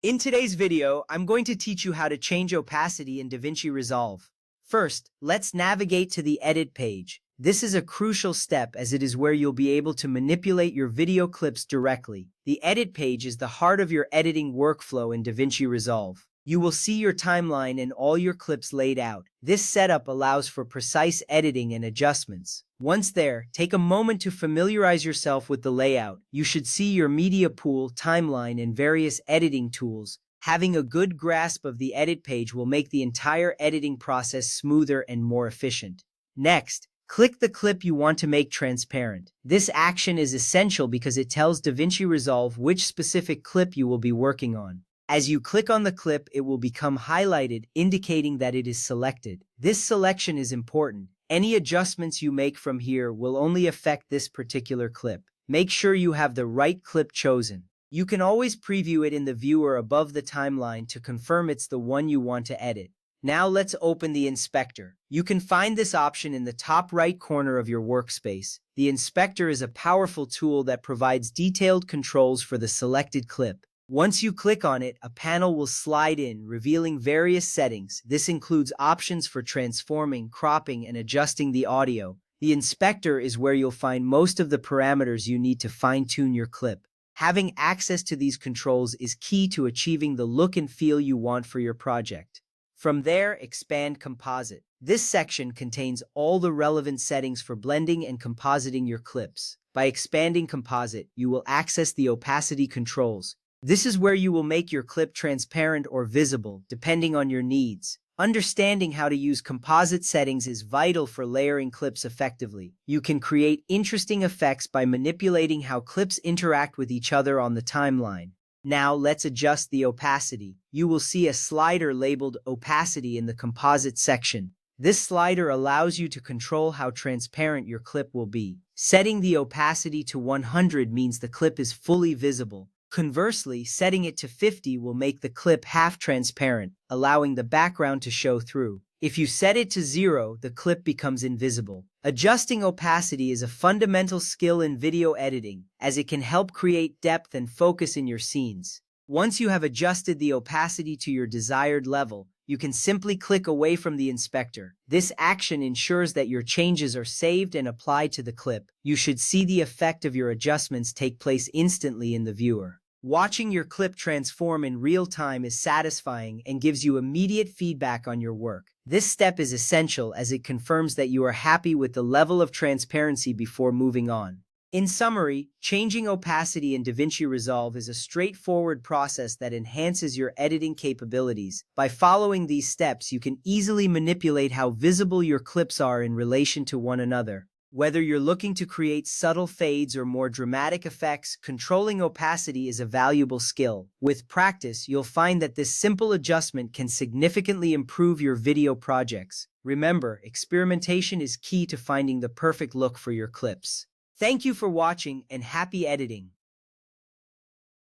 In today's video, I'm going to teach you how to change opacity in DaVinci Resolve. First, let's navigate to the Edit page. This is a crucial step as it is where you'll be able to manipulate your video clips directly. The Edit page is the heart of your editing workflow in DaVinci Resolve. You will see your timeline and all your clips laid out. This setup allows for precise editing and adjustments. Once there, take a moment to familiarize yourself with the layout. You should see your media pool, timeline, and various editing tools. Having a good grasp of the edit page will make the entire editing process smoother and more efficient. Next, click the clip you want to make transparent. This action is essential because it tells DaVinci Resolve which specific clip you will be working on. As you click on the clip, it will become highlighted, indicating that it is selected. This selection is important. Any adjustments you make from here will only affect this particular clip. Make sure you have the right clip chosen. You can always preview it in the viewer above the timeline to confirm it's the one you want to edit. Now let's open the inspector. You can find this option in the top right corner of your workspace. The inspector is a powerful tool that provides detailed controls for the selected clip. Once you click on it, a panel will slide in, revealing various settings. This includes options for transforming, cropping, and adjusting the audio. The inspector is where you'll find most of the parameters you need to fine-tune your clip. Having access to these controls is key to achieving the look and feel you want for your project. From there, expand Composite. This section contains all the relevant settings for blending and compositing your clips. By expanding Composite, you will access the opacity controls. This is where you will make your clip transparent or visible, depending on your needs. Understanding how to use composite settings is vital for layering clips effectively. You can create interesting effects by manipulating how clips interact with each other on the timeline. Now let's adjust the opacity. You will see a slider labeled Opacity in the Composite section. This slider allows you to control how transparent your clip will be. Setting the opacity to 100 means the clip is fully visible. Conversely, setting it to 50 will make the clip half transparent, allowing the background to show through. If you set it to 0, the clip becomes invisible. Adjusting opacity is a fundamental skill in video editing, as it can help create depth and focus in your scenes. Once you have adjusted the opacity to your desired level, you can simply click away from the inspector. This action ensures that your changes are saved and applied to the clip. You should see the effect of your adjustments take place instantly in the viewer. Watching your clip transform in real time is satisfying and gives you immediate feedback on your work. This step is essential as it confirms that you are happy with the level of transparency before moving on. In summary, changing opacity in DaVinci Resolve is a straightforward process that enhances your editing capabilities. By following these steps, you can easily manipulate how visible your clips are in relation to one another. Whether you're looking to create subtle fades or more dramatic effects, controlling opacity is a valuable skill. With practice, you'll find that this simple adjustment can significantly improve your video projects. Remember, experimentation is key to finding the perfect look for your clips. Thank you for watching and happy editing.